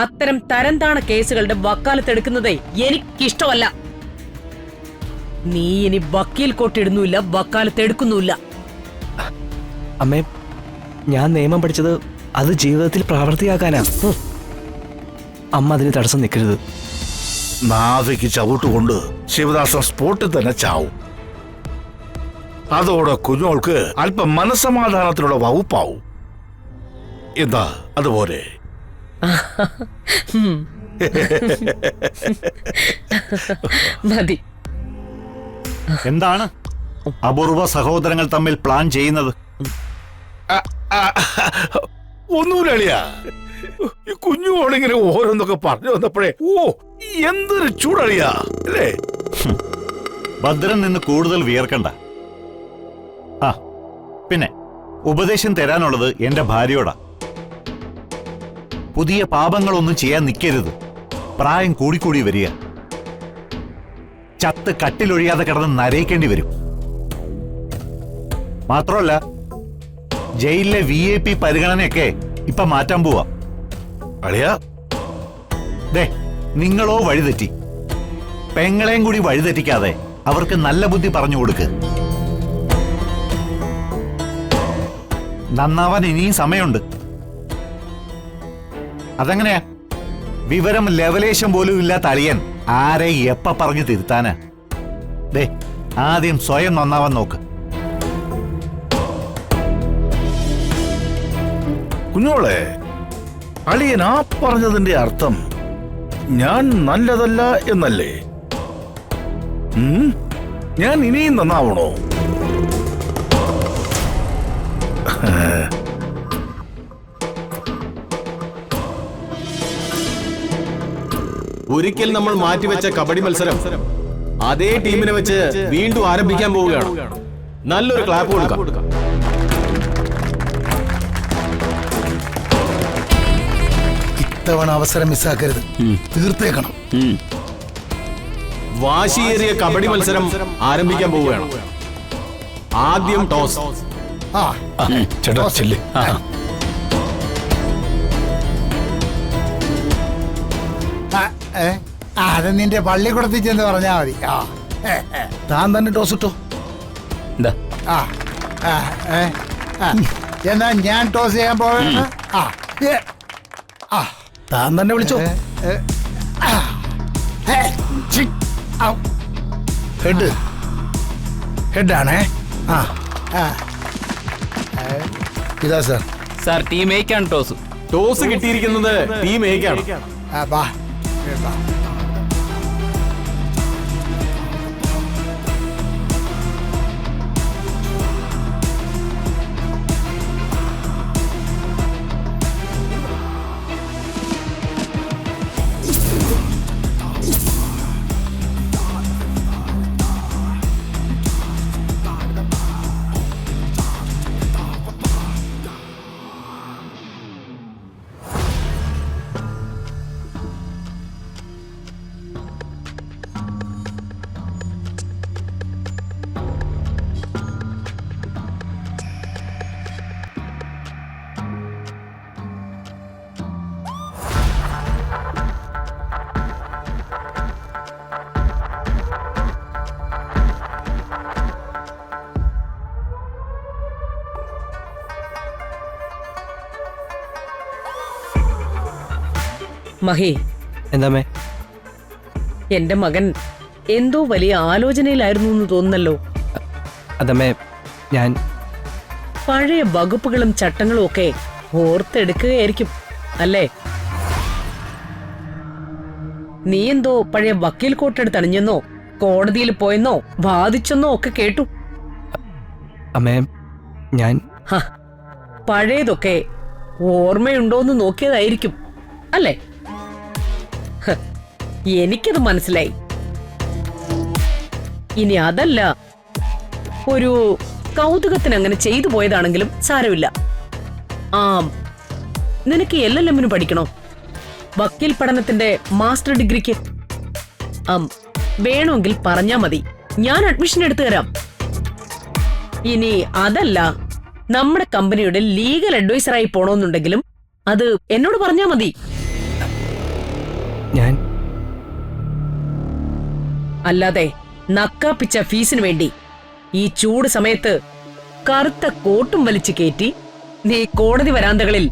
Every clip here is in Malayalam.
അത്തരം തരംതാണ കേസുകളുടെ വക്കാലത്തെടുക്കുന്നതേ എനിക്കിഷ്ടമല്ല. നീ ഇനി വക്കീൽ കോട്ടിടുന്നുമില്ല, വക്കാലത്തെടുക്കുന്നുമില്ല. അമ്മേ, ഞാൻ നിയമം പഠിച്ചത് അത് ജീവിതത്തിൽ പ്രാവർത്തിയാക്കാനാ. അമ്മ അതിന് തടസ്സം നിൽക്കരുത്. നാവിക്ക് ചവിട്ടുകൊണ്ട് ശിവദാസൻ സ്പോട്ടിൽ തന്നെ ചാവും. അതോടെ കുഞ്ഞോൾക്ക് അല്പം മനസ്സമാധാനത്തിനുള്ള വകുപ്പാവും. എന്താ അതുപോലെ? മതി. എന്താണ് അപൂർവ സഹോദരങ്ങൾ തമ്മിൽ പ്ലാൻ ചെയ്യുന്നത്? ഒന്നുമില്ല. ഈ കുഞ്ഞുമോളിങ്ങനെ ഓരോന്നൊക്കെ പറഞ്ഞു വന്നപ്പോഴേ എന്തൊരു ചൂടളിയാ അല്ലേ? ഭദ്രൻ നിന്ന് കൂടുതൽ വിയർക്കണ്ട. ആ പിന്നെ ഉപദേശം തരാനുള്ളത് എന്റെ ഭാര്യയോടാ. പുതിയ പാപങ്ങളൊന്നും ചെയ്യാൻ നിൽക്കരുത്. പ്രായം കൂടിക്കൂടി വരിക. ചത്ത് കട്ടിലൊഴിയാതെ കിടന്ന് നരയിക്കേണ്ടി വരും. മാത്രമല്ല ജയിലിലെ VIP പരിഗണനയൊക്കെ ഇപ്പൊ മാറ്റാൻ പോവാ. അളിയാ, ദേ നിങ്ങളോ വഴിതെറ്റി. പെങ്ങളെയും കൂടി വഴിതെറ്റിക്കാതെ അവർക്ക് നല്ല ബുദ്ധി പറഞ്ഞു കൊടുക്ക്. നന്നാവാൻ ഇനിയും സമയമുണ്ട്. അതെങ്ങനെയാ? വിവരം ലെവലേശം പോലും ഇല്ലാത്ത അളിയൻ ആരെ എപ്പ പറഞ്ഞു തിരുത്താനാ? ദേ ആദ്യം സ്വയം നന്നാവാൻ നോക്ക്. കുഞ്ഞോളെ, അളിയൻ ആ പറഞ്ഞതിന്റെ അർത്ഥം ഞാൻ നല്ലതല്ല എന്നല്ലേ? ഞാൻ ഇനിയും നന്നാവണോ? ഒരിക്കൽ നമ്മൾ മാറ്റിവെച്ച കബഡി മത്സരം അതേ ടീമിനെ വെച്ച് വീണ്ടും ആരംഭിക്കാൻ പോവുകയാണ്. നല്ലൊരു ക്ലാപ്പ് കൊടുക്കാം. ഇത്തവണ അവസരം മിസ്സാക്കരുത്, തീർത്തേക്കണം. വാശിയേറിയ കബഡി മത്സരം ആരംഭിക്കാൻ പോവുകയാണ്. ആദ്യം ടോസ്. ചേട്ടാ ചെല്ല്. അത് നിന്റെ പള്ളിക്കുടത്തിൽ ചെന്ന് പറഞ്ഞാ മതി. താൻ തന്നെ ടോസ് ഇട്ടോ. എന്നാ ഞാൻ ടോസ് ചെയ്യാൻ പോവുകയാണ്. താൻ തന്നെ വിളിച്ചോ. ഹെഡാണേ. ഇതാ സാർ. സാർ, ടീം എയ്ക്കാണ് ടോസ്. ടോസ് കിട്ടിയിരിക്കുന്നത് ടീം എയ്ക്കാണ്. മഹി, എന്താമേ? എന്റെ മകൻ എന്തോ വലിയ ആലോചനയിലായിരുന്നു എന്ന് തോന്നുന്നല്ലോ. അതമ്മേ, ഞാൻ പഴയ വകുപ്പുകളും ചട്ടങ്ങളും ഒക്കെ ഓർത്തെടുക്കുകയായിരിക്കും അല്ലേ? നീ എന്തോ പഴയ വക്കീൽ കോട്ടെടുത്ത് അണിഞ്ഞെന്നോ കോടതിയിൽ പോയെന്നോ വാദിച്ചെന്നോ ഒക്കെ കേട്ടു. അമ്മേ, ഞാൻ പഴയതൊക്കെ ഓർമ്മയുണ്ടോന്ന് നോക്കിയതായിരിക്കും അല്ലേ? എനിക്കത് മനസ്സിലായി. ഇനി അതല്ല, ഒരു കൗതുകത്തിന് അങ്ങനെ ചെയ്തു പോയതാണെങ്കിലും സാരമില്ല. നിനക്ക് LLM പഠിക്കണോ? വക്കീൽ പഠനത്തിന്റെ മാസ്റ്റർ ഡിഗ്രിക്ക് വേണമെങ്കിൽ പറഞ്ഞാ മതി, ഞാൻ അഡ്മിഷൻ എടുത്തു തരാം. ഇനി അതല്ല, നമ്മുടെ കമ്പനിയുടെ ലീഗൽ അഡ്വൈസറായി പോണോന്നുണ്ടെങ്കിലും അത് എന്നോട് പറഞ്ഞാ മതി. ഞാൻ അല്ലാതെ നക്കാപ്പിച്ച ഫീസിന് വേണ്ടി ഈ ചൂട് സമയത്ത് കറുത്ത കോട്ടും വലിച്ചു കയറ്റി നീ കോടതി വരാന്തകളിൽ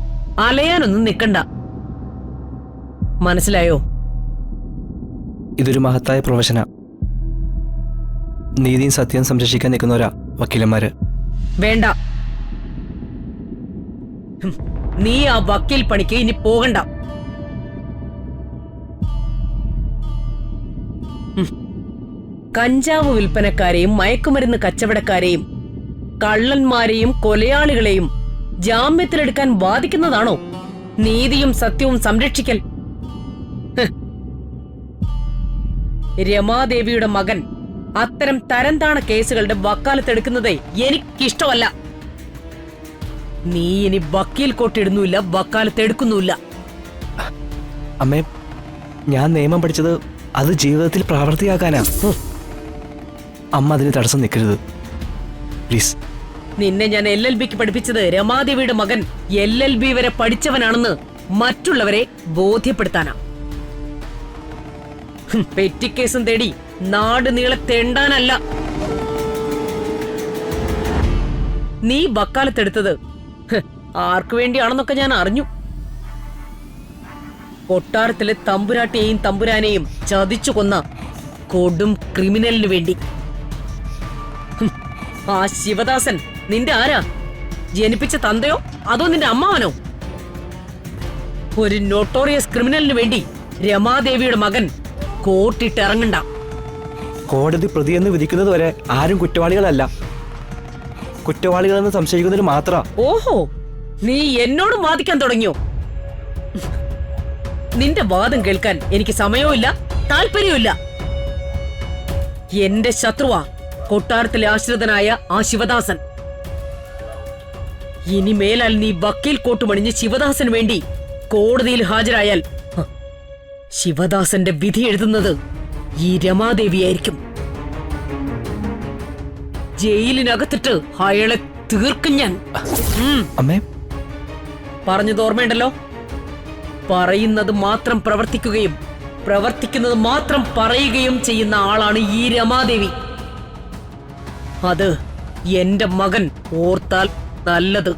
അലയാനൊന്നും നിക്കണ്ട. മനസ്സിലായോ? ഇതൊരു മഹത്തായ പ്രൊഫഷനാ. നീതിയും സത്യം സംരക്ഷിക്കാൻ നിൽക്കുന്നവരാ വക്കീലന്മാര്. വേണ്ട. നീ ആ വക്കീൽ പണിക്ക് ഇനി പോകണ്ട. കഞ്ചാവ് വിൽപ്പനക്കാരെയും മയക്കുമരുന്ന് കച്ചവടക്കാരെയും കള്ളന്മാരെയും കൊലയാളികളെയും ജാമ്യത്തിലെടുക്കാൻ വാദിക്കുന്നതാണോ നീതിയും സത്യവും സംരക്ഷിക്കൽ? രമാദേവിയുടെ മകൻ അത്തരം തരംതാണ കേസുകളുടെ വക്കാലത്തെടുക്കുന്നതേ എനിക്കിഷ്ടമല്ല. നീ ഇനി വക്കീൽ കോട്ടിടുന്നുമില്ല, വക്കാലത്തെടുക്കുന്നുമില്ല. അമ്മേ, ഞാൻ നിയമം പഠിച്ചത് അത് ജീവിതത്തിൽ പ്രാവർത്തിയാക്കാനാ. അമ്മ അതിന് തടസ്സം നിൽക്കരുത് പ്ലീസ്. നിന്നെ ഞാൻ LLBക്ക് പഠിപ്പിച്ചത് രമാദേവിയുടെ മകൻ LLB വരെ പഠിച്ചവനാണെന്ന് മറ്റുള്ളവരെ ബോധ്യപ്പെടുത്താനാ. പെറ്റിക്കേസും തേടി നാട് നീളെ തെണ്ടാനല്ല. നീ വക്കാലത്തെടുത്തത് ആർക്കു വേണ്ടിയാണെന്നൊക്കെ ഞാൻ അറിഞ്ഞു. കൊട്ടാരത്തിലെ തമ്പുരാട്ടിയെയും തമ്പുരാനെയും ചതിച്ചു കൊന്ന കൊടും ക്രിമിനലിനു വേണ്ടി. ആ ശിവദാസൻ നിന്റെ ആരാ? ജനിപ്പിച്ച തന്തയോ അതോ നിന്റെ അമ്മാവനോ? ഒരു നോട്ടോറിയസ് ക്രിമിനലിനു വേണ്ടി രമാദേവിയുടെ മകൻ കോർട്ടിട്ടിറങ്ങണ്ട. കോടതി പ്രതിയെന്ന് വിധിക്കുന്നത് വരെ ആരും കുറ്റവാളികളല്ല. കുറ്റവാളികളെന്ന് സംശയിക്കുന്നതിന് മാത്രം. ഓഹോ, നീ എന്നോടും വാദിക്കാൻ തുടങ്ങിയോ? നിന്റെ വാദം കേൾക്കാൻ എനിക്ക് സമയവുമില്ല, താല്പര്യവുമില്ല. എന്റെ ശത്രുവാ കൊട്ടാരത്തിലെ ആശ്രിതനായ ആ ശിവദാസൻ. ഇനി മേലാൽ നീ വക്കീൽ കോട്ടുമണിഞ്ഞ് ശിവദാസന് വേണ്ടി കോടതിയിൽ ഹാജരായാൽ ശിവദാസന്റെ വിധി എഴുതുന്നത് ഈ രമാദേവിയായിരിക്കും. ജയിലിനകത്തിട്ട് അയാളെ തീർക്കും ഞാൻ. അമ്മേ, പറഞ്ഞത് ഓർമ്മയുണ്ടല്ലോ? പറയുന്നത് മാത്രം പ്രവർത്തിക്കുകയും പ്രവർത്തിക്കുന്നത് മാത്രം പറയുകയും ചെയ്യുന്ന ആളാണ് ഈ രമാദേവി. അത് എന്റെ മകൻ ഓർത്താൽ നല്ലത്.